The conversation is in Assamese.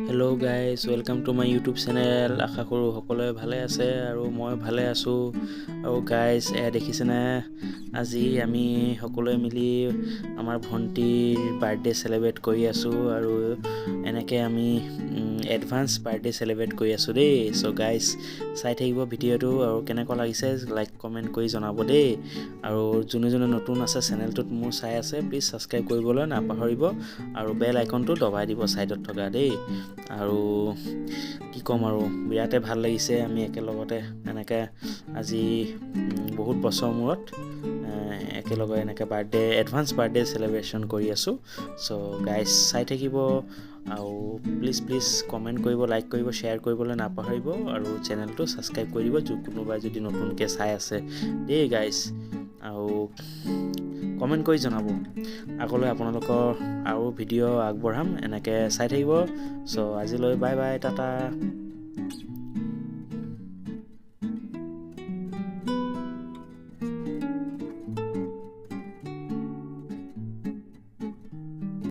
Hello' guys welcome to my YouTube channel. আশা কৰোঁ সকলোৱে ভালে আছে আৰু মই ভালে আছোঁ। আৰু গাইজ দেখিছেনে, আজি আমি সকলোৱে মিলি আমাৰ ভণ্টিৰ বাৰ্থডে চেলিব্ৰেট কৰি আছোঁ আৰু এনেকৈ আমি এডভান্স বাৰ্থডে চেলিব্ৰেট কৰি আছোঁ দেই। চ' গাইজ চাই থাকিব ভিডিঅ'টো আৰু কেনেকুৱা লাগিছে লাইক কমেণ্ট কৰি জনাব দেই। আৰু যোনে যোনে নতুন আছে চেনেলটোত মোৰ চাই আছে, প্লিজ ছাবস্ক্ৰাইব কৰিবলৈ নাপাহৰিব আৰু বেল আইকনটো দবাই দিব ছাইডত থকা দেই। আৰু কি ক'ম আৰু বিৰাটে ভাল লাগিছে আমি একেলগতে এনেকৈ আজি বহুত বছৰ মূৰত একেলগে এনেকৈ এডভান্স বাৰ্থডে চেলিব্ৰেশ্যন কৰি আছোঁ। চ' গাইজ চাই থাকিব আৰু প্লিজ কমেণ্ট কৰিব, লাইক কৰিব, শ্বেয়াৰ কৰিবলৈ নাপাহৰিব আৰু চেনেলটো ছাবস্ক্ৰাইব কৰি দিব কোনোবাই যদি নতুনকৈ চাই আছে দেই গাইজ। আৰু কমেণ্ট কৰি জনাব, আগলৈ আপোনালোকৰ আৰু ভিডিঅ' আগবঢ়াম, এনেকৈ চাই থাকিব। চ' আজিলৈ বাই বাই, টাটা।